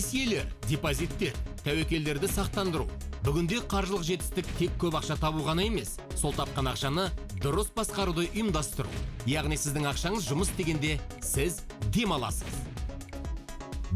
несиелер, депозиттер, тәуекелдерді сақтандыру. Бүгінде қаржылық жетістік тек көп ақша табу ғана емес, сол тапқан ақшаны дұрыс басқаруды ұйымдастыру. Яғни сіздің ақшаңыз жұмыс істегенде сіз демаласыз.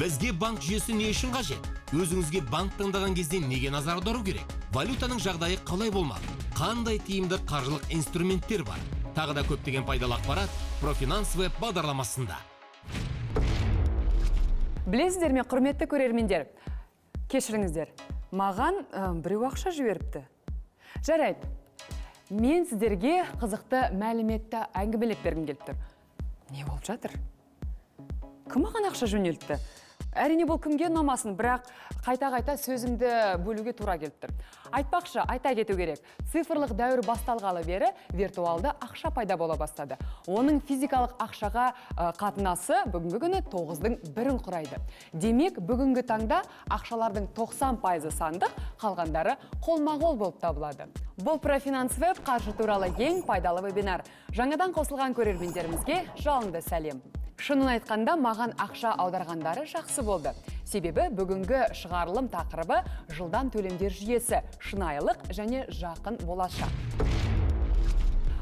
Бізге банк жүйесі не үшін қажет? Өзіңізге банк таңдаған кезде неге назар аудару керек? Валютаның жағдайы қалай болмақ? Қандай тиімді қаржылық инструменттер бар? Тағы да көптеген пайдалы ақпарат Профинанс веб бағдарламасында. Білесіздер ме, құрметті көрермендер? Кешіріңіздер, маған біреу ақша жіберіпті. Жарайды, мен сіздерге қызықты мәліметті әңгімелеп бергім келіп тұр. Не болып жатыр? Кім маған ақша жөнелтті? Әрине бұл кімге ұнамасын, бірақ қайта-қайта сөзімді бөлуге тура келіп тұр. Айтпақшы, айта кету керек. Цифрлық дәуір басталғалы бері виртуалды ақша пайда бола бастады. Оның физикалық ақшаға қатынасы бүгінгі күні 9-дің 1-ін құрайды. Демек, бүгінгі таңда ақшалардың 90% сандық, қалғандары қолма-қол болып табылады. Бұл Профинанс веб қаржы туралы ең пайдалы вебинар. Жаңадан қосылған көрермендерімізге жалынды сәлем. Шынын айтқанда, маған ақша аударғандары жақсы болды. Себебі бүгінгі шығарылым тақырыбы жылдан төлемдер жүйесі, шынайылық және жақын болашақ.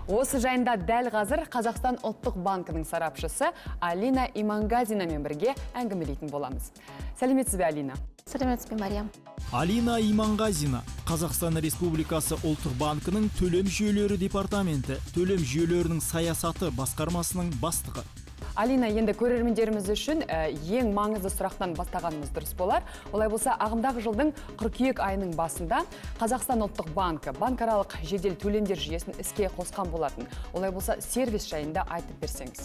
Осы жайында дәл қазір Қазақстан ұлттық банкінің сарапшысы Алина Имангазинамен бірге әңгімелейтін боламыз. Сәлеметсіз бе, Алина? Сәлеметсіз бе, Мариям? Алина Имангазина, Қазақстан Республикасы ұлттық банкінің төлем жүйелері департаменті, төлем жүйелерінің саясаты басқармасының бастығы. Алина, енді көрермендеріміз үшін ең маңызды сұрақтан бастағанымыз дұрыс болар. Олай болса, ағымдағы жылдың қыркүйек айының басында Қазақстан ұлттық банкі банкаралық жедел төлемдер жүйесін іске қосқан болатын. Олай болса, сервис жайында айтып берсеңіз.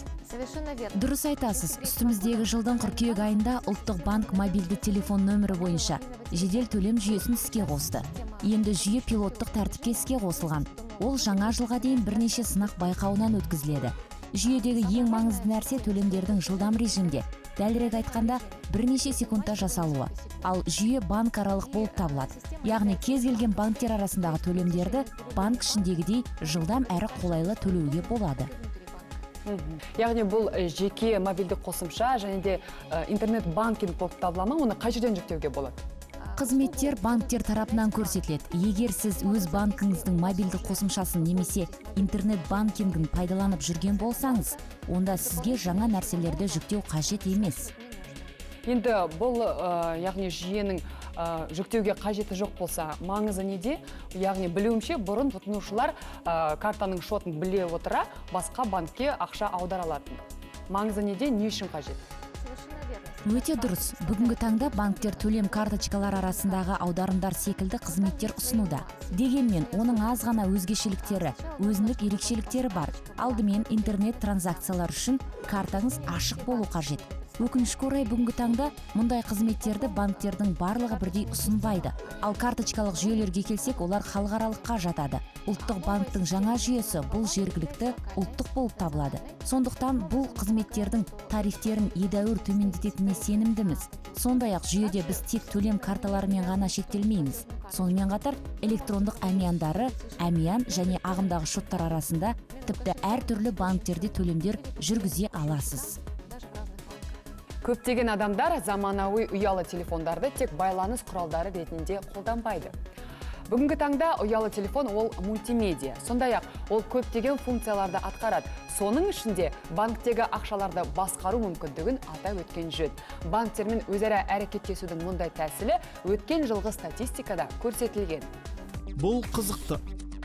Дұрыс айтасыз. Үстіміздегі жылдың қыркүйек айында ұлттық банк мобильді телефон нөмірі бойынша жедел төлем жүйесін іске қосты. Енді жүйе пилоттық тәртіпке іске қосылған. Ол жаңа жылға дейін бірнеше сынақ байқауынан өткізіледі. Жүйедегі ең маңызды нәрсе төлемдердің жылдам режимде, дәлірек айтқанда бірнеше секундта жасалуы. Ал жүйе банкаралық болып табылады. Яғни кез келген банктер арасындағы төлемдерді банк ішіндегідей жылдам әрі қолайлы төлеуге болады. Яғни бұл жеке мобильдік қосымша және де интернет банкинг болып табылама, оны қай жерден жүктеуге болады? Қызметтер банктер тарапынан көрсетіледі. Егер сіз өз банкіңіздің мобильді қосымшасын немесе интернет банкингін пайдаланып жүрген болсаңыз, онда сізге жаңа нәрселерді жүктеу қажет емес. Енді бұл яғни жүйенің жүктеуге қажеті жоқ болса, маңызы неде? Яғни білуімше, бұрын тұтынушылар картаның шотын біле отыра басқа банкке ақша аудара алатын. Маңызы неде, не үшін қажет? Өте дұрыс. Бүгінгі таңда банктер төлем карточкалар арасындағы аударымдар секілді қызметтер ұсынуда. Дегенмен, оның аз ғана өзгешеліктері, өзіндік ерекшеліктері бар. Алдымен интернет транзакциялар үшін картаңыз ашық болу қажет. Өкінішке орай бүгінгі таңда мұндай қызметтерді банктердің барлығы бірдей ұсынбайды. Ал карточкалық жүйелерге келсек, олар халықаралыққа жатады. Ұлттық банктың жаңа жүйесі бұл жергілікті ұлттық болып табылады. Сондықтан бұл қызметтердің тарифтерін едәуір төмендететініне сенімдіміз. Сондай-ақ жүйеде біз тек төлем карталарымен ғана шектелмейміз. Сонымен қатар электрондық әмияндары, әмиян және ағымдағы шоттар арасында тіпті әртүрлі банктерде төлемдер жүргізе аласыз. Көптеген адамдар заманауи ұялы телефондарды тек байланыс құралдары ретінде қолданбайды. Бүгінгі таңда ұялы телефон ол мультимедиа. Сондай-ақ ол көптеген функцияларды атқарады. Соның ішінде банктегі ақшаларды басқару мүмкіндігін атап өткен жөн. Банктермен өзара әрекеттесудің мұндай тәсілі өткен жылғы статистикада көрсетілген. Бұл қызықты.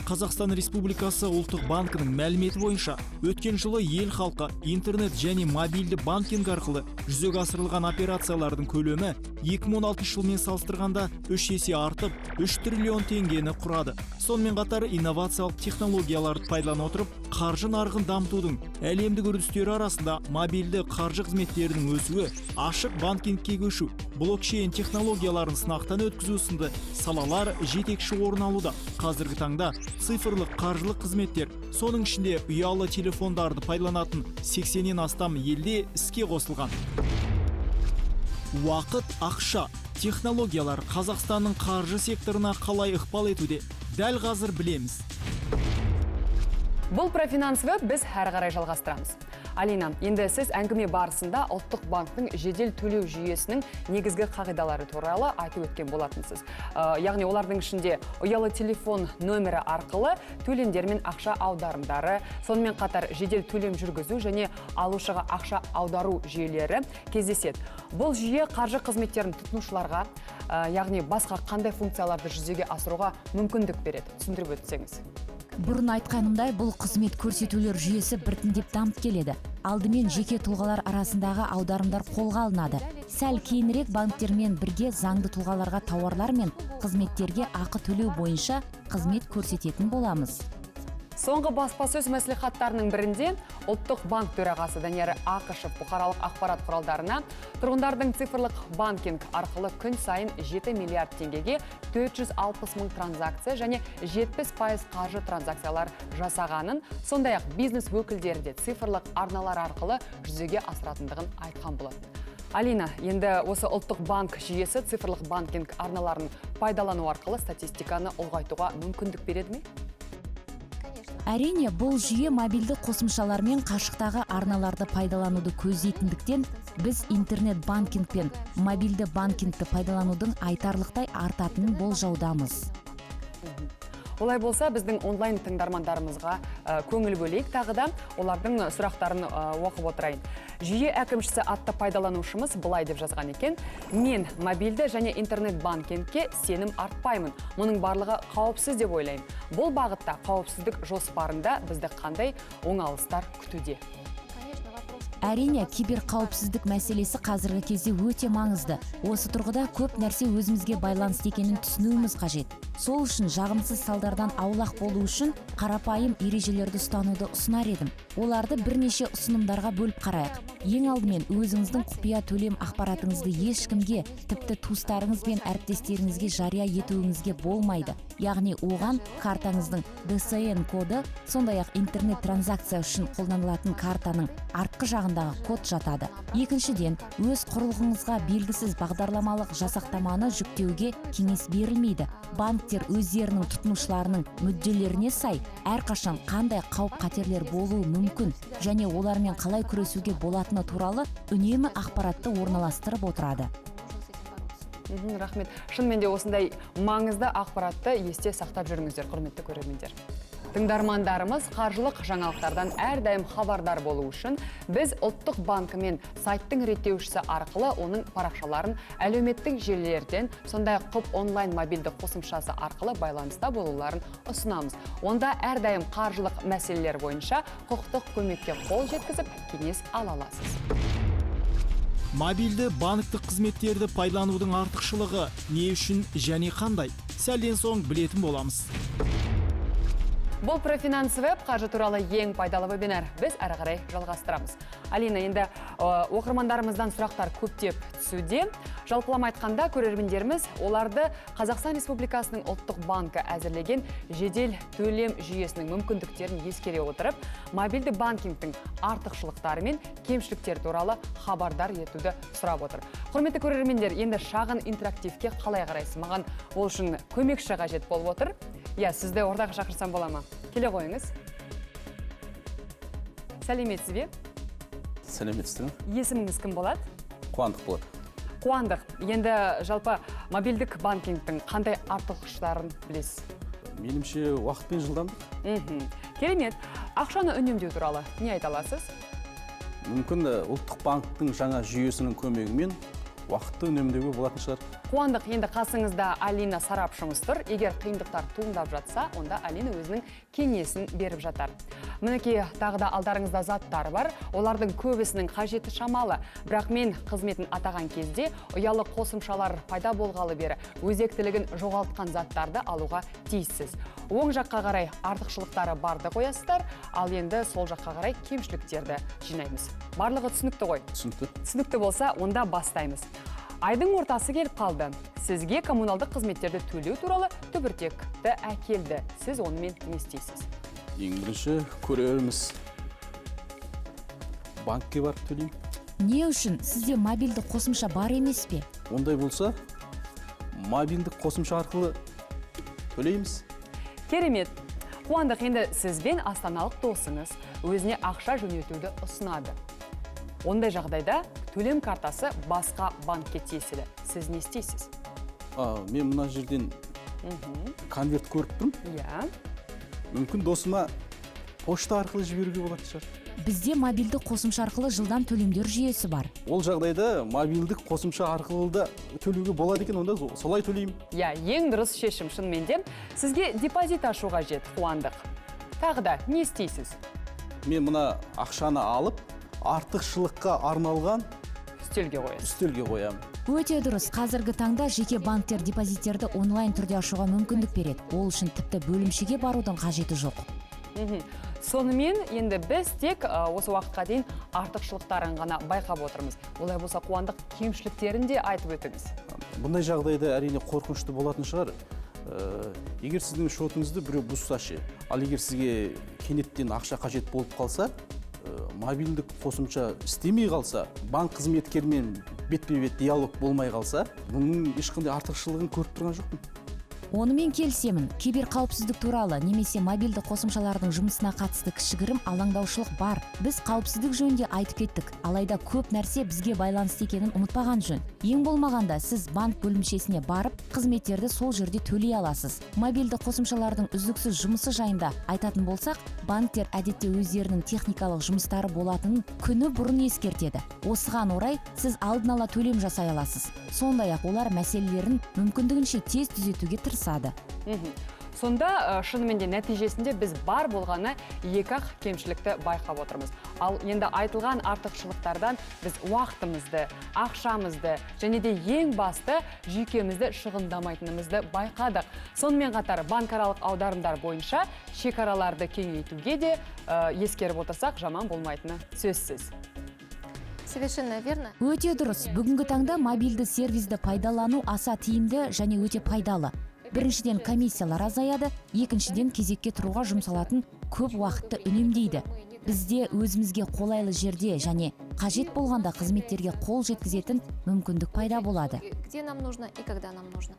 Қазақстан Республикасы ұлттық банкінің мәліметі бойынша өткен жылы ел халқы интернет және мобильді банкинг арқылы жүзеге асырылған операциялардың көлемі 2016 жылмен салыстырғанда 3 есе артып 3 триллион теңгені құрады. Сонымен қатар инновациялық технологияларды пайдалана отырып, қаржы нарығын дамытудың әлемдік үрдістері арасында мобильді қаржы қызметтерінің өсуі, ашық банкингке көшу, блокчейн технологияларын сынақтан өткізу сынды салалар жетекші орын алуда. Қазіргі таңда цифрлық қаржылық қызметтер, соның ішінде ұялы телефондарды пайдаланатын 80-нен астам елде іске қосылған. Уақыт, ақша, технологиялар Қазақстанның қаржы секторына қалай ықпал етуде? Дәл қазір білеміз. Бұл Профинанс веб біз әрі қарай жалғастырамыз. Алина, енді сіз әңгіме барысында ұлттық банктың жедел төлеу жүйесінің негізгі қағидалары туралы айтып өткен болатынсыз. Яғни олардың ішінде ұялы телефон нөмірі арқылы төлемдер мен ақша аударымдары, сонымен қатар жедел төлем жүргізу және алушыға ақша аудару жүйелері кездеседі. Бұл жүйе қаржы қызметтерін тұтынушыларға, яғни басқа қандай функцияларды жүзеге асыруға мүмкіндік береді? Түсіндіріп өтсеңіз. Бұрын айтқанымдай, бұл қызмет көрсетулер жүйесі біртіндеп дамып келеді. Алдымен жеке тұлғалар арасындағы аударымдар қолға алынады. Сәл кейінірек банктермен бірге заңды тұлғаларға тауарлар мен қызметтерге ақы төлеу бойынша қызмет көрсететін боламыз. Соңғы баспасөз мәслихаттарының бірінде ұлттық банк төрағасы Данияр Ақышев бұқаралық ақпарат құралдарына тұрғындардың цифрлық банкинг арқылы күн сайын 7 миллиард теңгеге 460 мың транзакция және 70% қаржы транзакциялар жасағанын, сондай-ақ бизнес өкілдері де цифрлық арналар арқылы жүзеге асыратындығын айтқан болады. Алина, енді осы ұлттық банк жүйесі цифрлық банкинг арналарын пайдалану арқылы статистиканы ұлғайтуға мүмкіндік береді ме? Әрине, бұл жүйе мобильді қосымшалар мен қашықтағы арналарды пайдалануды көздейтіндіктен, біз интернет банкинг пен мобильді банкингті пайдаланудың айтарлықтай артатынын болжаудамыз. Олай болса, біздің онлайн тыңдармандарымызға көңіл бөлейік, тағы да олардың сұрақтарын оқып отырайын. Жүйе әкімшісі атты пайдаланушымыз былай деп жазған екен: мен мобильді және интернет банкингке сенім артпаймын. Мұның барлығы қауіпсіз деп ойлаймын. Бұл бағытта қауіпсіздік жоспарында бізді қандай оңалыстар күтуде? Әрине, киберқауіпсіздік мәселесі қазіргі кезде өте маңызды. Осы тұрғыда көп нәрсе өзімізге байланысты екенін түсінуіміз қажет. Сол үшін жағымсыз салдардан аулақ болу үшін қарапайым ережелерді ұстануды ұсынар едім. Оларды бірнеше ұсынымдарға бөліп қарайық. Ең алдымен өзіңіздің құпия төлем ақпаратыңызды ешкімге, тіпті туыстарыңыз бен әріптестеріңізге жария етуіңізге болмайды. Яғни оған картаңыздың DCN коды, сондай-ақ интернет транзакция үшін қолданылатын картаның артқы жағындағы код жатады. Екіншіден, өз құрылғыңызға белгісіз бағдарламалық жасақтаманы жүктеуге кеңес берілмейді. Банктер өздерінің тұтынушыларының мүдделеріне сай әрқашан қандай қауіп-қатерлер болуы мүмкін және олармен қалай күресуге болатыны туралы үнемі ақпаратты орналастырып отырады. Рахмет. Шынымен де осындай маңызды ақпаратты есте сақтап жүріңіздер, құрметті көрермендер. Тыңдармандарымыз қаржылық жаңалықтардан әрдайым хабардар болу үшін біз ұлттық банкі мен сайттың реттеушісі арқылы оның парақшаларын әлеуметтік желілерден, сондай-ақ құп онлайн мобильді қосымшасы арқылы байланыста болуларын ұсынамыз. Онда әрдайым қаржылық мәселелер бойынша құқықтық көмекке қол жеткізіп, кеңес ала аласыз. Мобильді банктік қызметтерді пайдаланудың артықшылығы не үшін және қандай? Сәлден соң білетін боламыз. Бұл Профинанс веб қаржы туралы ең пайдалы вебинар. Біз әрі қарай жалғастырамыз. Алина, енді оқырмандарымыздан сұрақтар көптеп түсуде. Жалпылама айтқанда, көрермендеріміз оларды Қазақстан Республикасының ұлттық банкі әзірлеген жедел төлем жүйесінің мүмкіндіктерін ескере отырып, мобильді банкингтің артықшылықтары мен кемшіліктері туралы хабардар етуді сұрап отыр. Құрметті көрермендер, енді шағын интерактивке қалай қарайсыз? Маған ол үшін көмекші қажет болып отыр. Сізді ортаға шақырсам бола ма? Келе қойыңыз. Сәлеметсіз бе? Сәлеметсіз. Есіміңіз кім болады? Қуандық болады. Қуандық, енді жалпы мобильдік банкингтің қандай артықшылықтарын білесіз? Меніңше уақыт пен жылдамдық. Керемет. Ақшаны үнемдеу туралы не айта аласыз? Мүмкін ұлттық банктың жаңа жүйесінің көмегімен уақытты үнемдеуге болатын шығар. Қуандық, енді қасыңызда Алина сарапшымыз тұр. Егер қиындықтар туындап жатса, онда Алина өзінің кеңесін беріп жатар. Мінекей, тағы да алдарыңызда заттар бар. Олардың көбісінің қажеті шамалы. Бірақ мен қызметін атаған кезде ұялы қосымшалар пайда болғалы бері өзектілігін жоғалтқан заттарды алуға тиіссіз. Оң жаққа қарай артықшылықтары барды қоясыздар, ал енді сол жаққа қарай кемшіліктерді жинаймыз. Барлығы түсінікті ғой? Түсінікті. Түсінікті болса, онда бастаймыз. Айдың ортасы келіп қалды. Сізге коммуналдық қызметтерді төлеу туралы түбіртекті әкелді. Сіз онымен не істейсіз? Ең бірінші көрерміз. Банкке барып төлеймін. Не үшін? Сізде мобильді қосымша бар емес пе? Ондай болса, мобильдік қосымша арқылы төлейміз. Керемет. Қуандық, енді сізбен астаналық досыңыз өзіне ақша жөнелтуді ұсынады. Ондай жағдайда төлем картасы басқа банкке тиесілі. Сіз не істейсіз? Мен мына жерден конверт көріп тұрмын. Иә. Мүмкін досыма почта арқылы жіберуге болатын шығар. Бізде мобильді қосымша арқылы жылдам төлемдер жүйесі бар. Ол жағдайда мобильдік қосымша арқылы да төлеуге болады екен, онда солай төлеймін. Иә, ең дұрыс шешім шынымен де. Сізге депозит ашу қажет, Қуандық. Тағы да не істейсіз? Мен мына ақшаны алып, артықшылыққа арналған үстелге қоямын. Өте дұрыс. Қазіргі таңда жеке банктер депозиттерді онлайн түрде ашуға мүмкіндік береді. Ол үшін тіпті бөлімшеге барудың қажеті жоқ. Сонымен енді біз тек осы уақытқа дейін артықшылықтарын ғана байқап отырмыз. Олай болса, Қуандық, кемшіліктерін де айтып өтіңіз. Бұндай жағдайда әрине қорқынышты болатын шығар. Егер сіздің шотыңызды біреу бұзса ше, ал егер сізге кенеттен ақша қажет болып қалса, мобильдік қосымша істемей қалса, банк қызметкермен бетпе-бет диалог болмай қалса, бұның ешқандай артықшылығын көріп тұрған жоқпын. Онымен келісемін. Киберқауіпсіздік туралы немесе мобильді қосымшалардың жұмысына қатысты кішігірім алаңдаушылық бар. Біз қауіпсіздік жөнінде айтып кеттік. Алайда көп нәрсе бізге байланысты екенін ұмытпаған жөн. Ең болмағанда сіз банк бөлімшесіне барып, қызметтерді сол жерде төлей аласыз. Мобильді қосымшалардың үздіксіз жұмысы жайында айтатын болсақ, банктер әдетте өздерінің техникалық жұмыстары болатынын күні бұрын ескертеді. Осыған орай сіз алдын ала төлем жасай аласыз. Сондай-ақ олар мәселелерін мүмкіндігінше тез түзетуге тырысады. Сонда шынымен де нәтижесінде біз бар болғаны екі-ақ кемшілікті байқап отырмыз. Ал енді айтылған артықшылықтардан біз уақытымызды, ақшамызды және де ең басты жүйкемізді шығындамайтынымызды байқадық. Сонымен қатар банкаралық аударымдар бойынша шекараларды кеңейтуге де ескеріп отырсақ жаман болмайтыны сөзсіз. Совершенно верно. Өте дұрыс. Бүгінгі таңда мобильді сервисті пайдалану аса тиімді және өте пайдалы. Біріншіден комиссиялар азаяды, екіншіден кезекке тұруға жұмсалатын көп уақытты үнемдейді. Бізде өзімізге қолайлы жерде және қажет болғанда қызметтерге қол жеткізетін мүмкіндік пайда болады. Где нам нужно и когда нам нужно.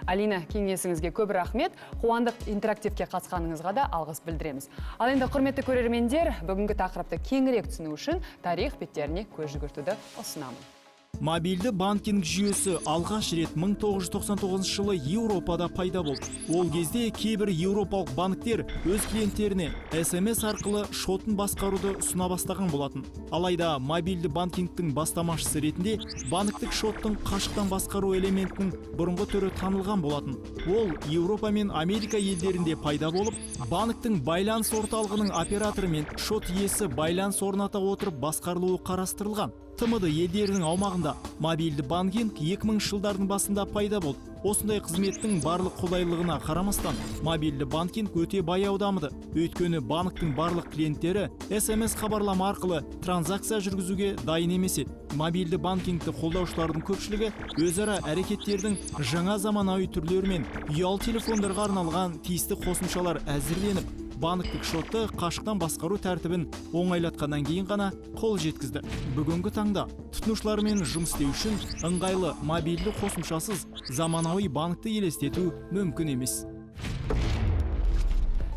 Алина, кеңесіңізге көп рахмет. Қуандық, интерактивке қатысқаныңызға да алғыс білдіреміз. Ал енді құрметті көрермендер, бүгінгі тақырыпты кеңірек түсіну үшін тарих беттеріне көз жүгіртуді ұсынамын. Мобильді банкинг жүйесі алғаш рет 1999 жылы Еуропада пайда болды. Ол кезде кейбір еуропалық банктер өз клиенттеріне SMS арқылы шотын басқаруды ұсына бастаған болатын. Алайда мобильді банкингтің бастамашысы ретінде банктік шоттың қашықтан басқару элементінің бұрынғы түрі танылған болатын. Ол Еуропа мен Америка елдерінде пайда болып, банктің байланыс орталығының операторы мен шот иесі байланыс орната отырып басқарылуы қарастырылған. ТМД елдерінің аумағында мобильді банкинг 2000 жылдардың басында пайда болды. Осындай қызметтің барлық қолайлығына қарамастан, мобильді банкинг өте баяу дамыды. Өйткені банктың барлық клиенттері SMS хабарлама арқылы транзакция жүргізуге дайын емес еді. Мобильді банкингті қолдаушылардың көпшілігі өзара әрекеттердің жаңа заманауи түрлерімен ұялы телефондарға арналған тиісті қосымшалар әзірленіп, банктік шотты қашықтан басқару тәртібін оңайлатқаннан кейін ғана қол жеткізді. Бүгінгі таңда тұтынушылармен жұмыс істеу үшін ыңғайлы мобильді қосымшасыз заманауи банкті елестету мүмкін емес.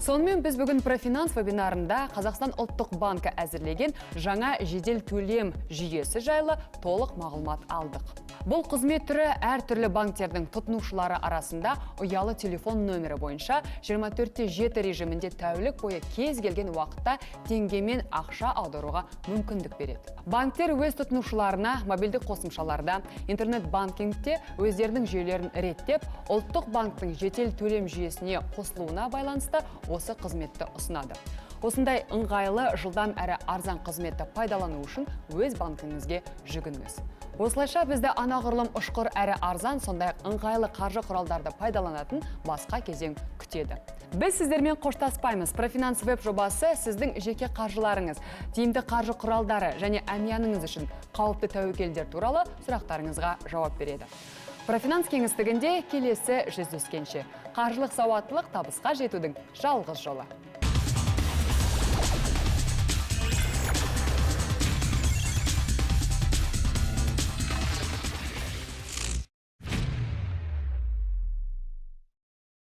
Сонымен біз бүгін Профинанс вебинарында Қазақстан ұлттық банкі әзірлеген жаңа жедел төлем жүйесі жайлы толық мағлұмат алдық. Бұл қызмет түрі әртүрлі банктердің тұтынушылары арасында ұялы телефон нөмірі бойынша 24/7 режимінде тәулік бойы кез келген уақытта теңгемен ақша аударуға мүмкіндік береді. Банктер өз тұтынушыларына мобильді қосымшаларда, интернет банкингте өздерінің жүйелерін реттеп, ұлттық банктың жедел төлем жүйесіне қосылуына байланысты осы қызметті ұсынады. Осындай ыңғайлы, жылдам әрі арзан қызметті пайдалану үшін өз банкіңізге жүгініңіз. Осылайша бізді анағұрлым ұшқыр әрі арзан, сондай ыңғайлы қаржы құралдарды пайдаланатын басқа кезең күтеді. Біз сіздермен қоштаспаймыз. Профинанс веб жобасы сіздің жеке қаржыларыңыз, тиімді қаржы құралдары және әмияныңыз үшін қауіпті тәуекелдер туралы сұрақтарыңызға жауап береді. Профинанс кеңістігінде келесі жүздескенше. Қаржылық сауаттылық табысқа жетудің жалғыз жолы.